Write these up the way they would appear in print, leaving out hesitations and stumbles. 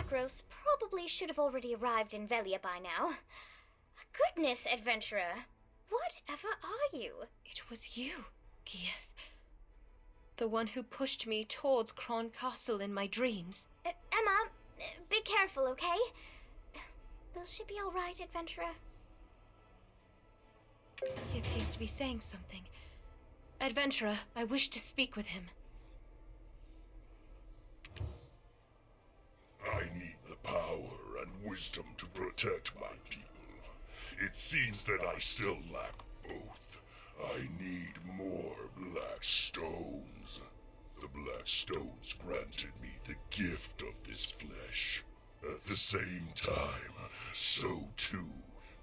Macros probably should have already arrived in Velia by now. Goodness, adventurer. Whatever are you? It was you, Gieth. The one who pushed me towards Kron Castle in my dreams. Emma, be careful, okay? Will she be alright, adventurer? He appears to be saying something. Adventurer, I wish to speak with him. I need the power and wisdom to protect my people. It seems that I still lack both. I need more black stones. The black stones granted me the gift of this flesh. At the same time, so too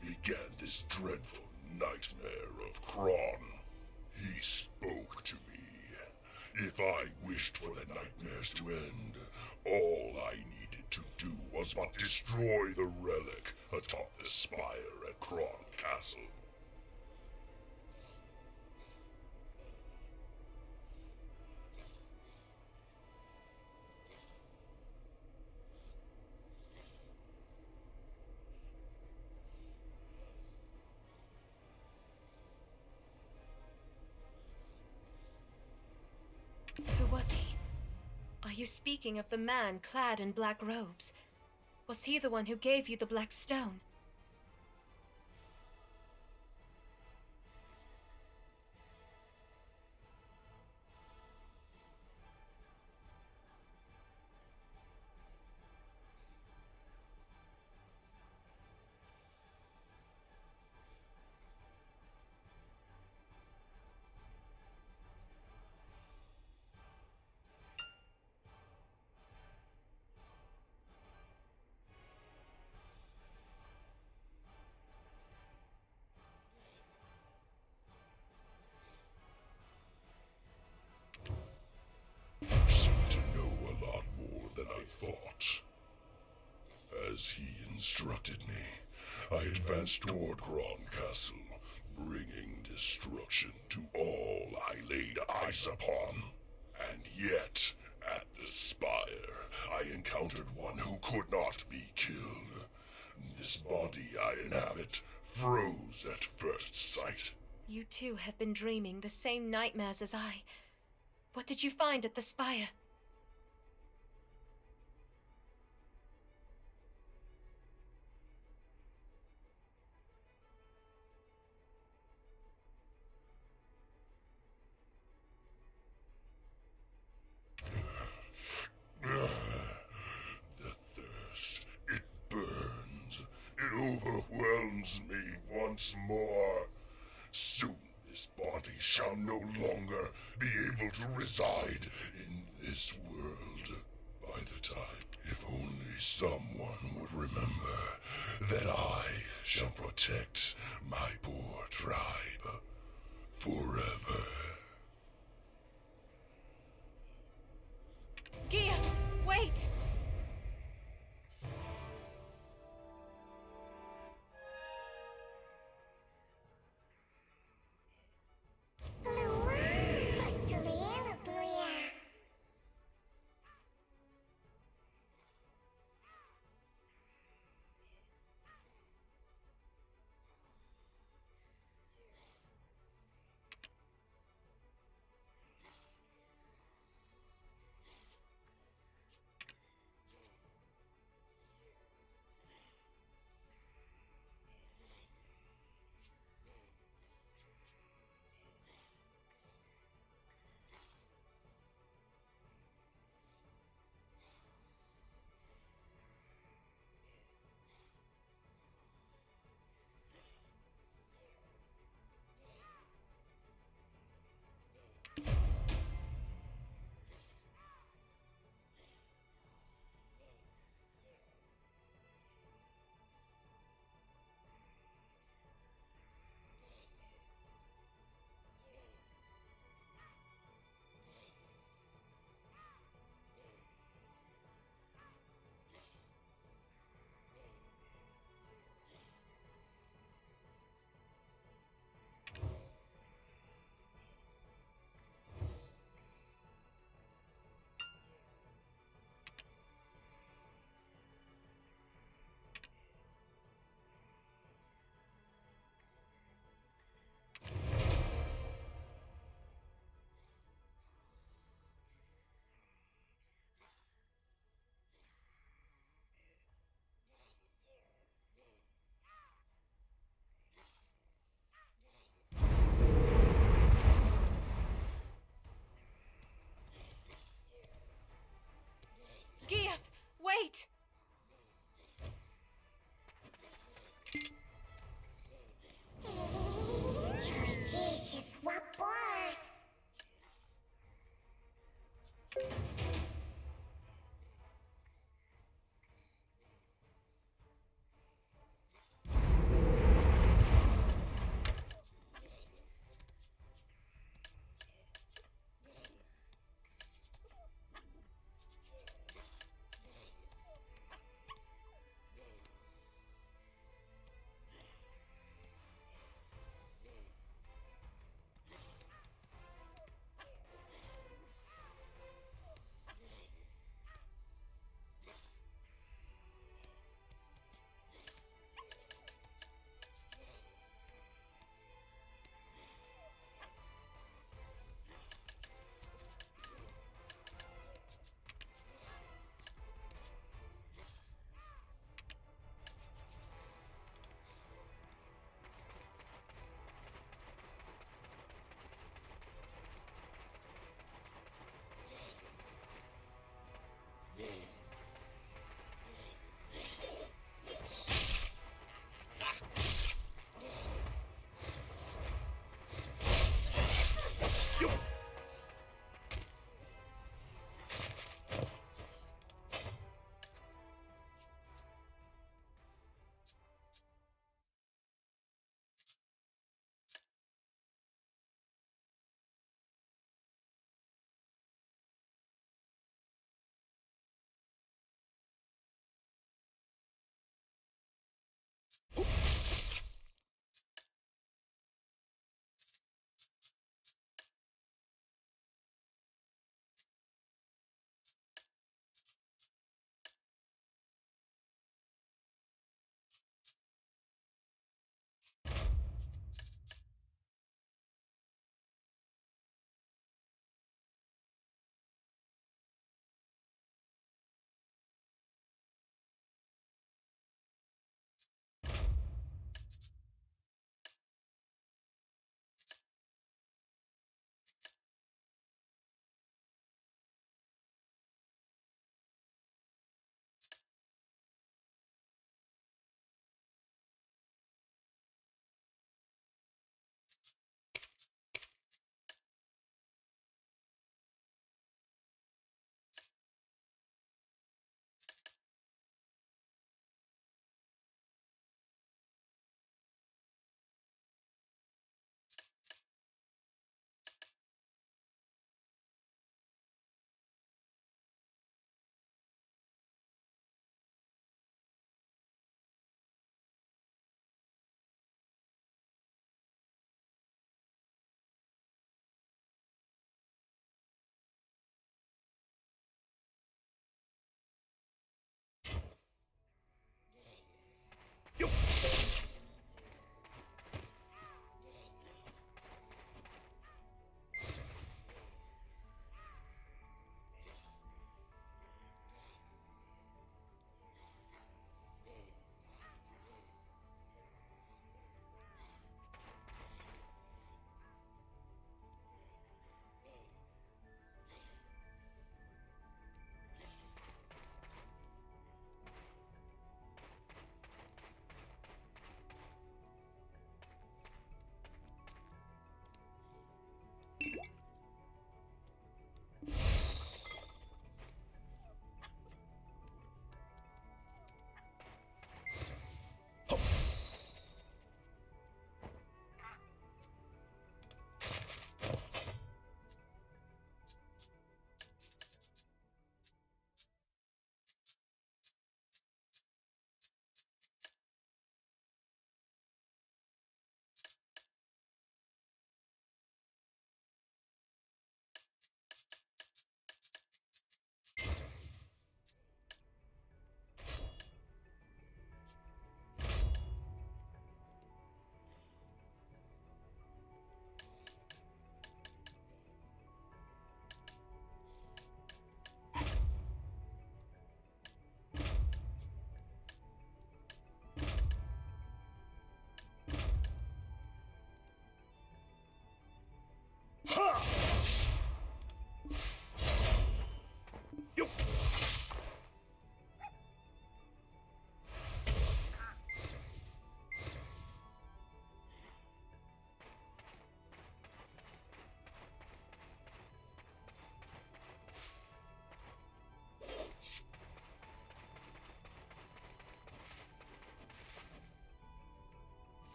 began this dreadful nightmare of Kron. He spoke to me. If I wished for the nightmares to end, all I needed to do was but destroy the relic atop the spire at Kron Castle. Who was he? Are you speaking of the man clad in black robes? Was he the one who gave you the black stone? You seem to know a lot more than I thought. As he instructed me, I advanced toward Kron Castle, bringing destruction to all I laid eyes upon. And yet, at the spire, I encountered one who could not be killed. This body I inhabit froze at first sight. You too have been dreaming the same nightmares as I. What did you find at the spire? The thirst, it burns. It overwhelms me once more. Soon this body shall no longer be able to reside in this world. By the time, if only someone would remember that I shall protect my poor tribe forever. Gia, wait!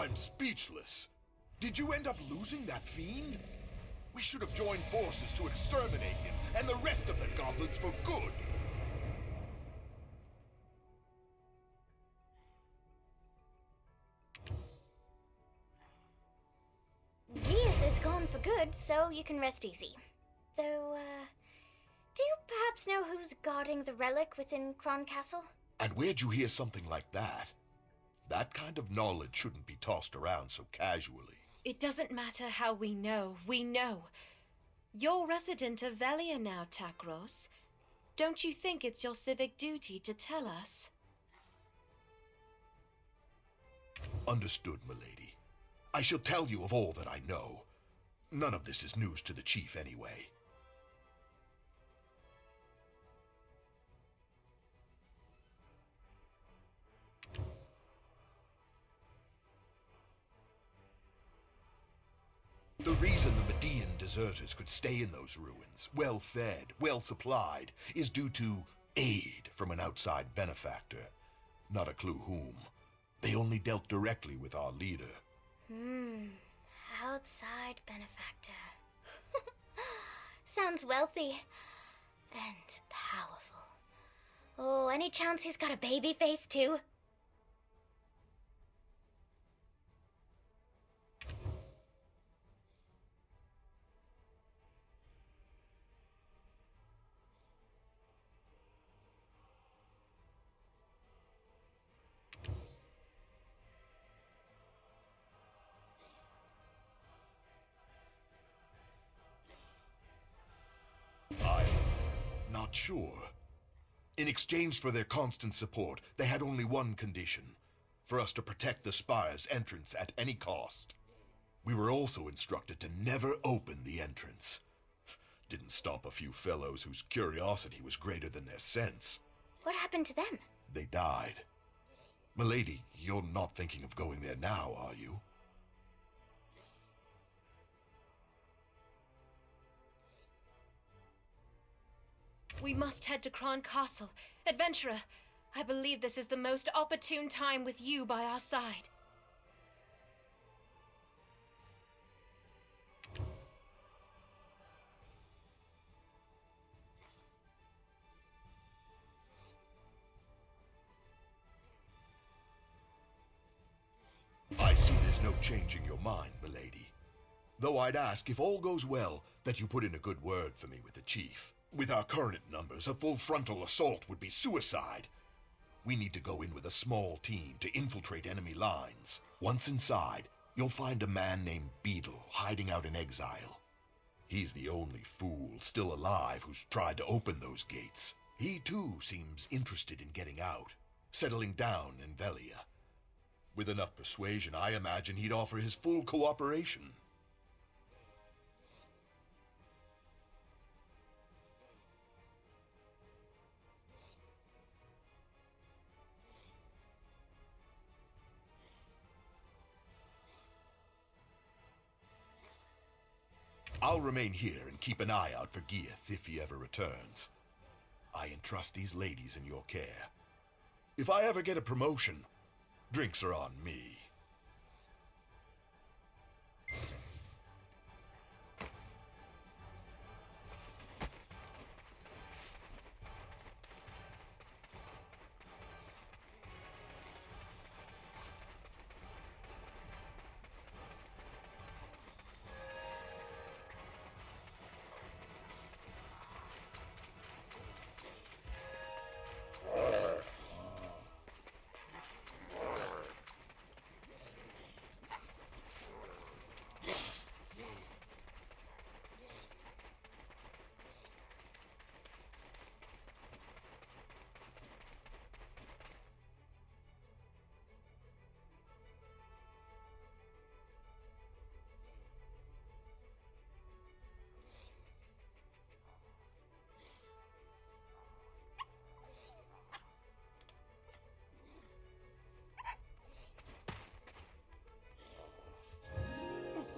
I'm speechless. Did you end up losing that fiend? We should have joined forces to exterminate him and the rest of the goblins for good. Geath is gone for good, so you can rest easy. Though, do you perhaps know who's guarding the relic within Kron Castle? And where'd you hear something like that? That kind of knowledge shouldn't be tossed around so casually. It doesn't matter how we know. You're resident of Velia now, Takros. Don't you think it's your civic duty to tell us? Understood, milady. I shall tell you of all that I know. None of this is news to the chief anyway. The reason the Median deserters could stay in those ruins, well-fed, well-supplied, is due to aid from an outside benefactor. Not a clue whom. They only dealt directly with our leader. Outside benefactor. Sounds wealthy. And powerful. Oh, any chance he's got a baby face too? I'm not sure. In exchange for their constant support, they had only one condition: for us to protect the spire's entrance at any cost. We were also instructed to never open the entrance. Didn't stop a few fellows whose curiosity was greater than their sense. What happened to them? They died. Milady, you're not thinking of going there now, are you? We must head to Kron Castle. Adventurer, I believe this is the most opportune time with you by our side. I see there's no changing your mind, milady. Though I'd ask, if all goes well, that you put in a good word for me with the chief. With our current numbers, a full frontal assault would be suicide. We need to go in with a small team to infiltrate enemy lines. Once inside, you'll find a man named Beetle hiding out in exile. He's the only fool still alive who's tried to open those gates. He too seems interested in getting out, settling down in Velia. With enough persuasion, I imagine he'd offer his full cooperation. I'll remain here and keep an eye out for Geath if he ever returns. I entrust these ladies in your care. If I ever get a promotion, drinks are on me.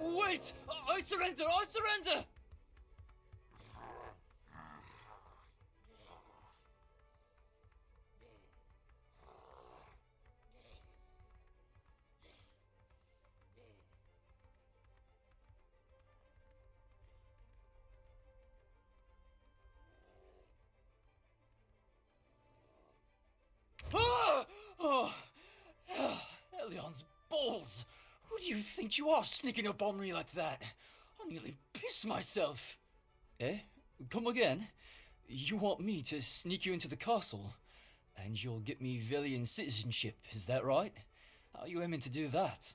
Wait! I surrender! I surrender! one's balls! Who do you think you are sneaking up on me like that? I nearly pissed myself. Eh? Come again? You want me to sneak you into the castle? And you'll get me Velian citizenship, is that right? How are you aiming to do that?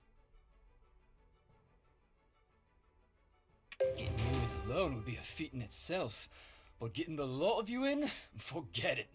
Getting you in alone would be a feat in itself, but getting the lot of you in? Forget it.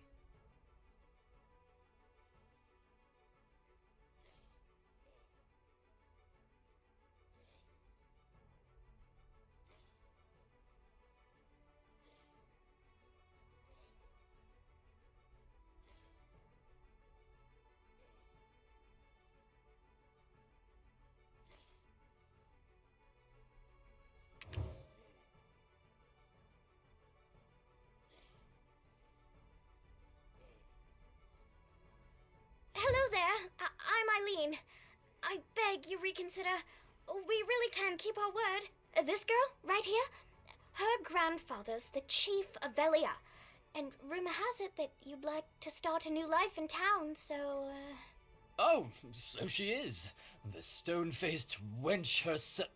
Hello there, I'm Eileen. I beg you reconsider. We really can keep our word. This girl, right here, her grandfather's the chief of Velia. And rumor has it that you'd like to start a new life in town, so, Oh, so she is. The stone-faced wench herself.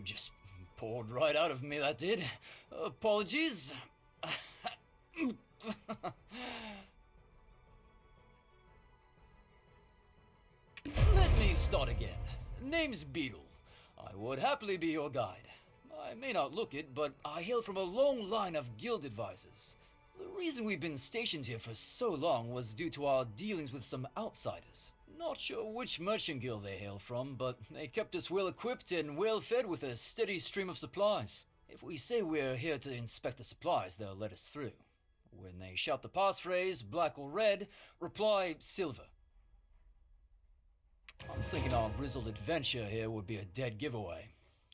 Just poured right out of me, that did. Apologies. Let me start again. Name's Beetle. I would happily be your guide. I may not look it, but I hail from a long line of guild advisors. The reason we've been stationed here for so long was due to our dealings with some outsiders. Not sure which merchant guild they hail from, but they kept us well equipped and well fed with a steady stream of supplies. If we say we're here to inspect the supplies, they'll let us through. When they shout the passphrase, black or red, reply silver. I'm thinking our grizzled adventure here would be a dead giveaway.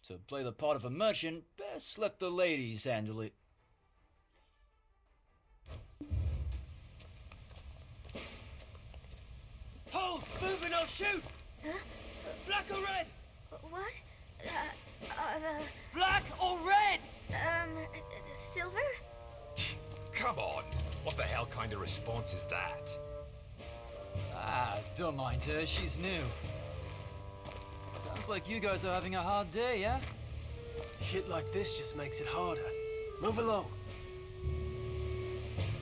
To play the part of a merchant, best let the ladies handle it. Hold! Move and I'll shoot! Huh? Black or red? What? Black or red? Silver? Come on! What the hell kind of response is that? Ah, don't mind her, she's new. Sounds like you guys are having a hard day, yeah? Shit like this just makes it harder. Move along.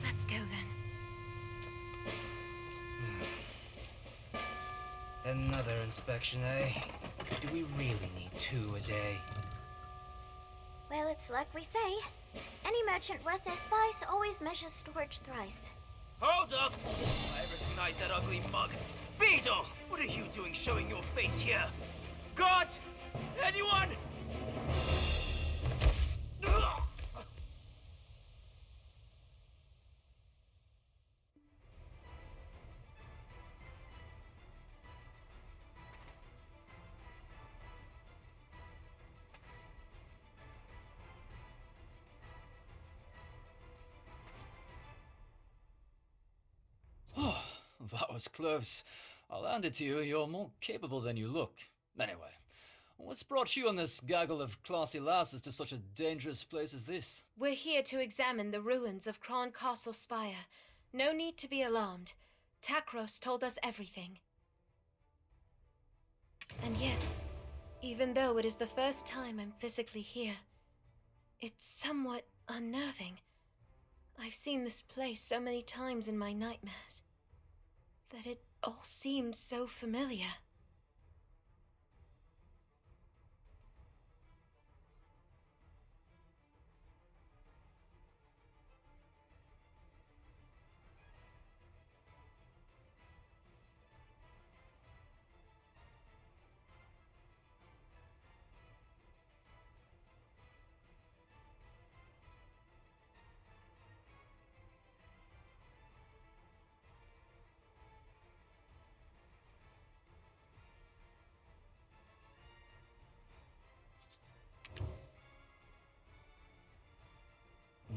Let's go then. Another inspection, eh? Do we really need 2 a day? Well, it's like we say. Any merchant worth their spice always measures storage thrice. Hold up! I recognize that ugly mug. Beetle! What are you doing showing your face here? Guards! Anyone? Oh, that was close. I'll hand it to you, you're more capable than you look. Anyway, what's brought you and this gaggle of classy lasses to such a dangerous place as this? We're here to examine the ruins of Cron Castle Spire. No need to be alarmed. Takros told us everything. And yet, even though it is the first time I'm physically here, it's somewhat unnerving. I've seen this place so many times in my nightmares that it all seems so familiar.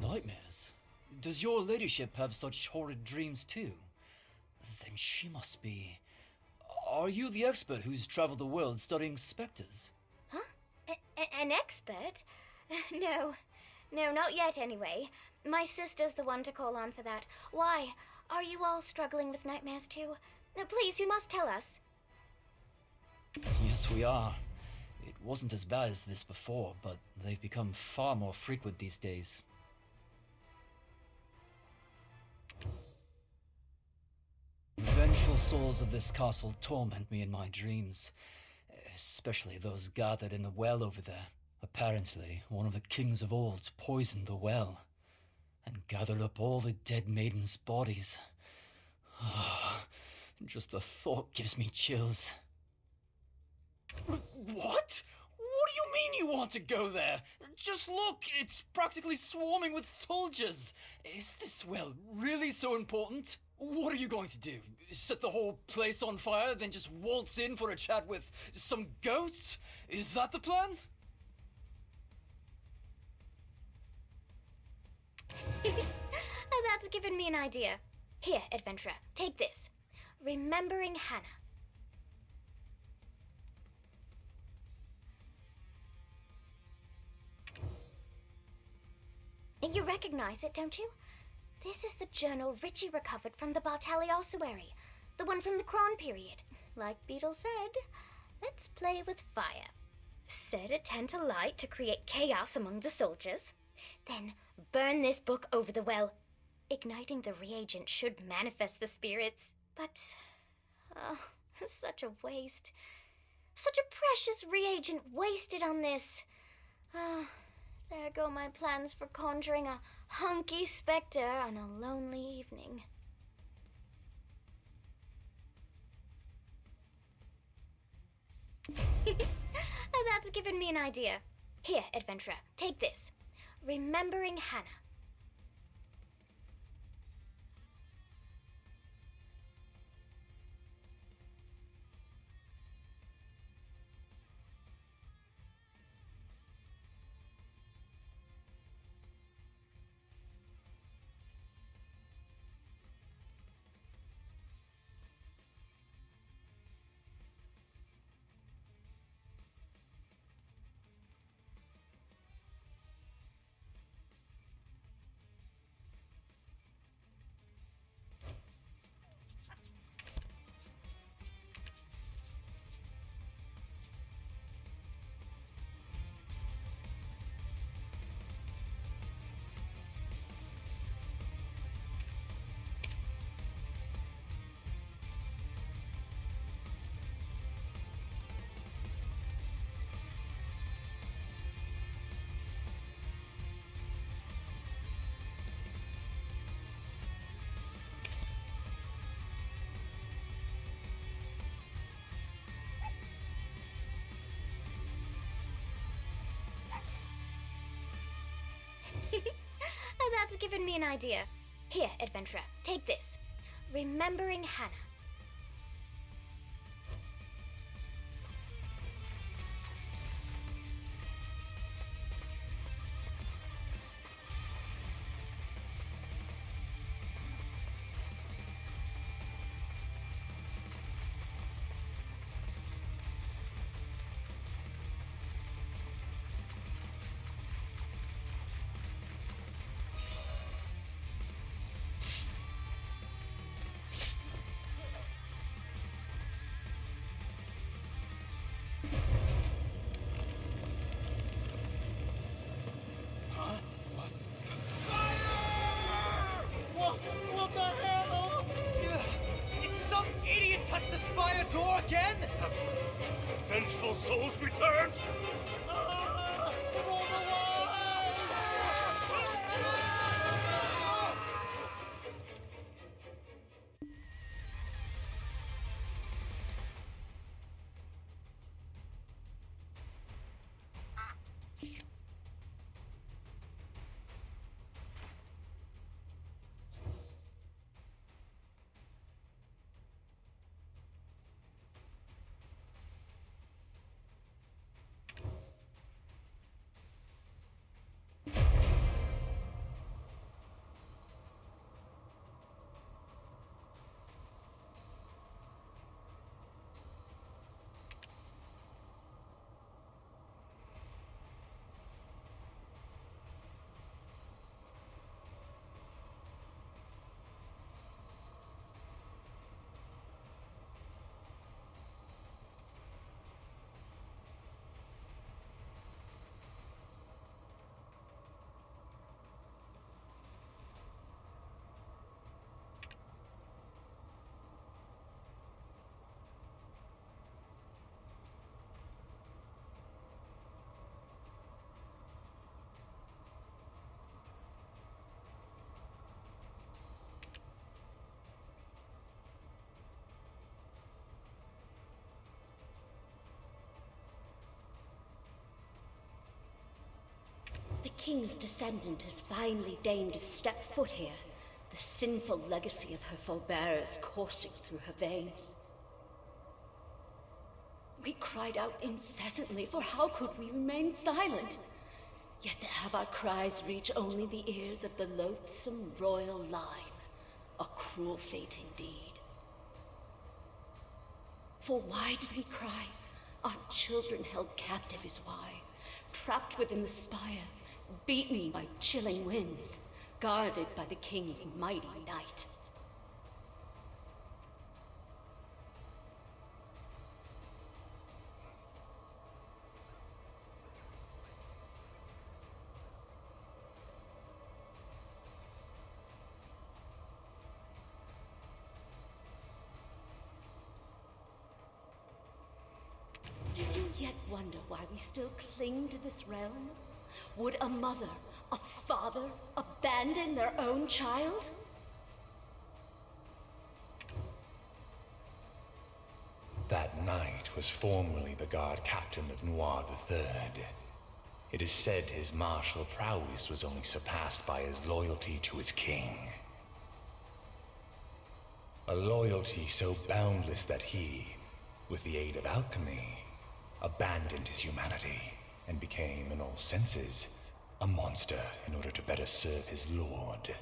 Nightmares? Does your ladyship have such horrid dreams too? Then she must be... Are you the expert who's traveled the world studying specters? Huh? An expert? No. No, not yet anyway. My sister's the one to call on for that. Why? Are you all struggling with nightmares too? Now, please, you must tell us. Yes, we are. It wasn't as bad as this before, but they've become far more frequent these days. Vengeful souls of this castle torment me in my dreams, especially those gathered in the well over there. Apparently, one of the kings of old poisoned the well, and gathered up all the dead maidens' bodies. Just the thought gives me chills. What? What do you mean you want to go there? Just look, it's practically swarming with soldiers. Is this well really so important? What are you going to do? Set the whole place on fire, then just waltz in for a chat with some ghosts? Is that the plan? That's given me an idea. Here, adventurer, take this. Remembering Hannah. You recognize it, don't you? This is the journal Richie recovered from the Bartali ossuary, the one from the Cron period. Like Beetle said, let's play with fire. Set a tent alight to create chaos among the soldiers. Then burn this book over the well. Igniting the reagent should manifest the spirits, but... such a waste. Such a precious reagent wasted on this. There go my plans for conjuring a hunky specter on a lonely evening. That's given me an idea. Here, adventurer, take this. Remembering Hannah. That's given me an idea. Here, adventurer, take this. Remembering Hannah. What the hell? Did some idiot touch the spire door again? Have vengeful souls returned? king's descendant has finally deigned to step foot here, the sinful legacy of her forebears coursing through her veins. We cried out incessantly, for how could we remain silent? Yet to have our cries reach only the ears of the loathsome royal line, a cruel fate indeed. For why did we cry? Our children held captive is why, trapped within the spire, beaten by chilling winds, guarded by the king's mighty knight. Do you yet wonder why we still cling to this realm? Would a mother, a father, abandon their own child? That knight was formerly the guard captain of Noir III. It is said his martial prowess was only surpassed by his loyalty to his king. A loyalty so boundless that he, with the aid of alchemy, abandoned his humanity and became, in all senses, a monster in order to better serve his lord.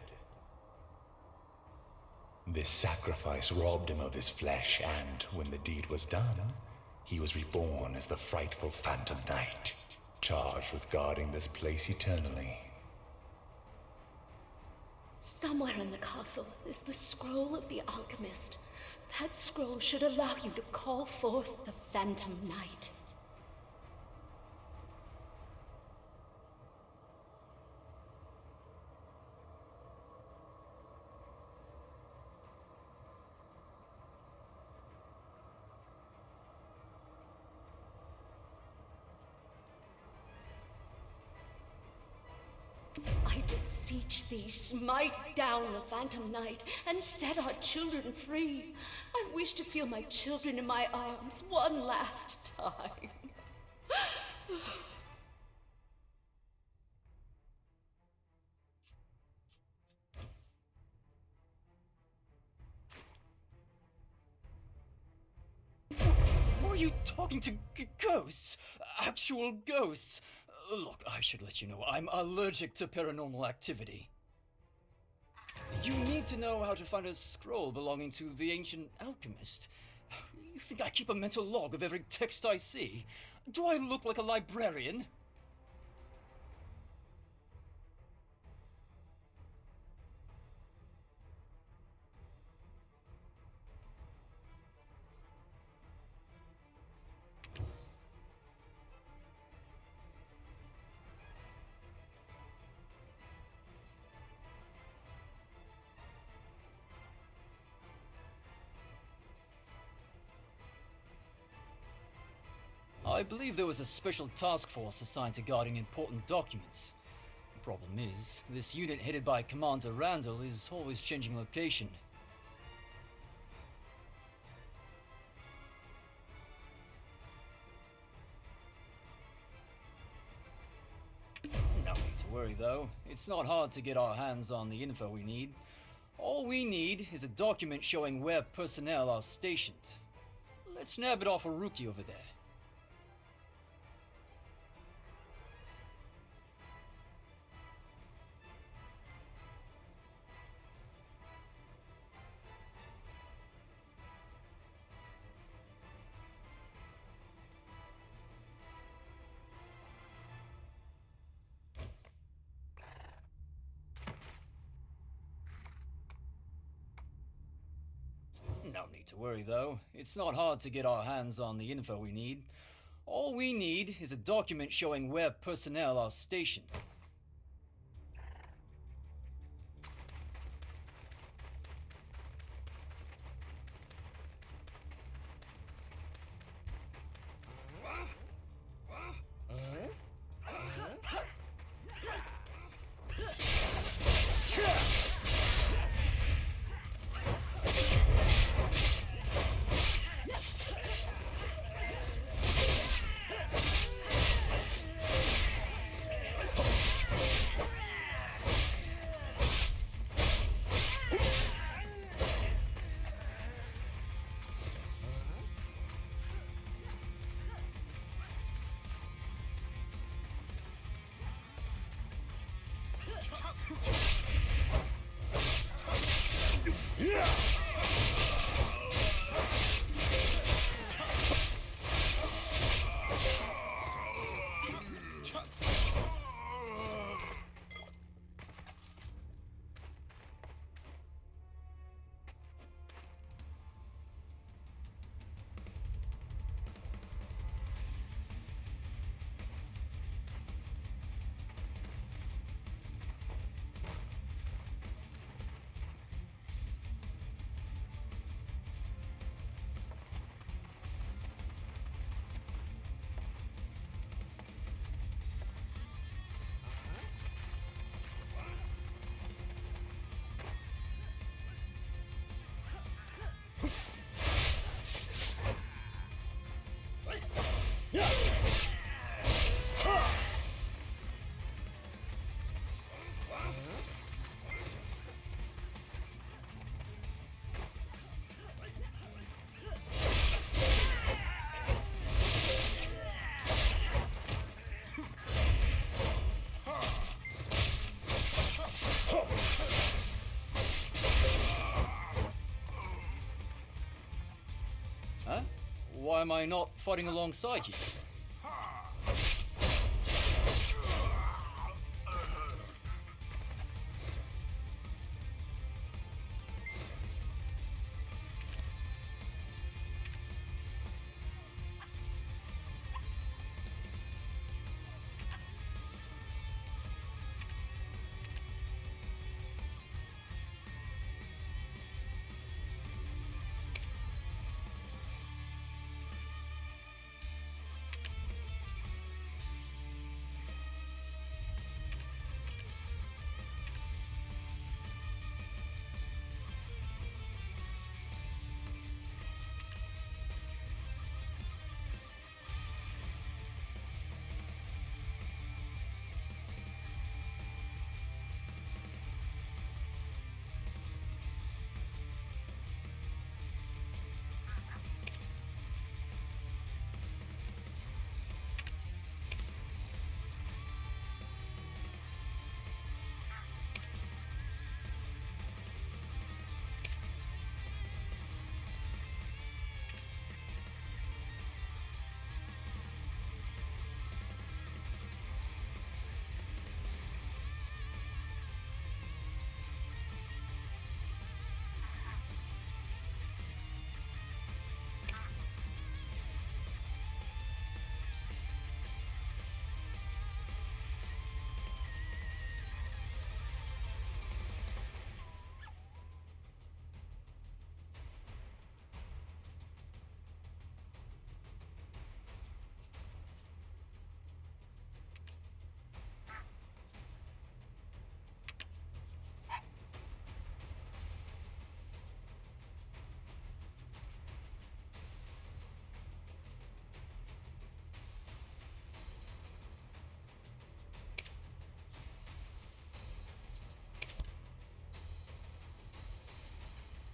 This sacrifice robbed him of his flesh, and when the deed was done, he was reborn as the frightful Phantom Knight, charged with guarding this place eternally. Somewhere in the castle is the scroll of the alchemist. That scroll should allow you to call forth the Phantom Knight. I beseech thee, smite down the Phantom Knight and set our children free. I wish to feel my children in my arms one last time. Were you talking to ghosts? Actual ghosts? Look, I should let you know, I'm allergic to paranormal activity. You need to know how to find a scroll belonging to the ancient alchemist. You think I keep a mental log of every text I see? Do I look like a librarian? I believe there was a special task force assigned to guarding important documents. The problem is, this unit headed by Commander Randall is always changing location. No need to worry though, it's not hard to get our hands on the info we need. All we need is a document showing where personnel are stationed. Let's nab it off a rookie over there. No need to worry though, it's not hard to get our hands on the info we need. All we need is a document showing where personnel are stationed. Huh? Why am I not fighting alongside you?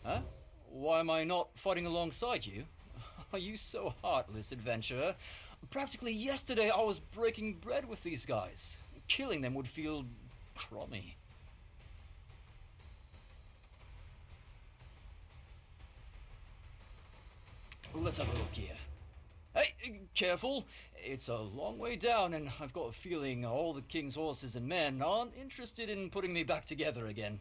Huh? Why am I not fighting alongside you? Are you so heartless, adventurer? Practically yesterday I was breaking bread with these guys. Killing them would feel crummy. Let's have a look here. Hey, careful! It's a long way down, and I've got a feeling all the king's horses and men aren't interested in putting me back together again.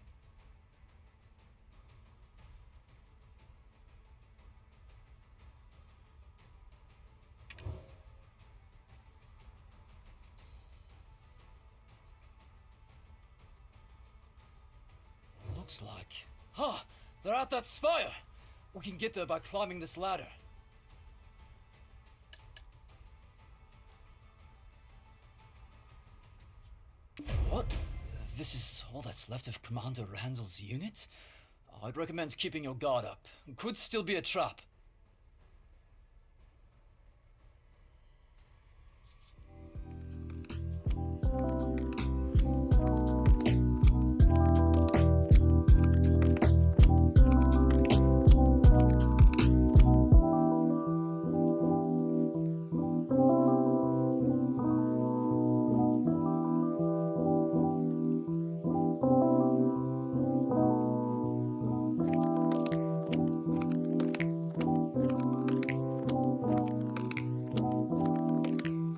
Looks like... Huh! They're at that spire! We can get there by climbing this ladder. What? This is all that's left of Commander Randall's unit? I'd recommend keeping your guard up. Could still be a trap.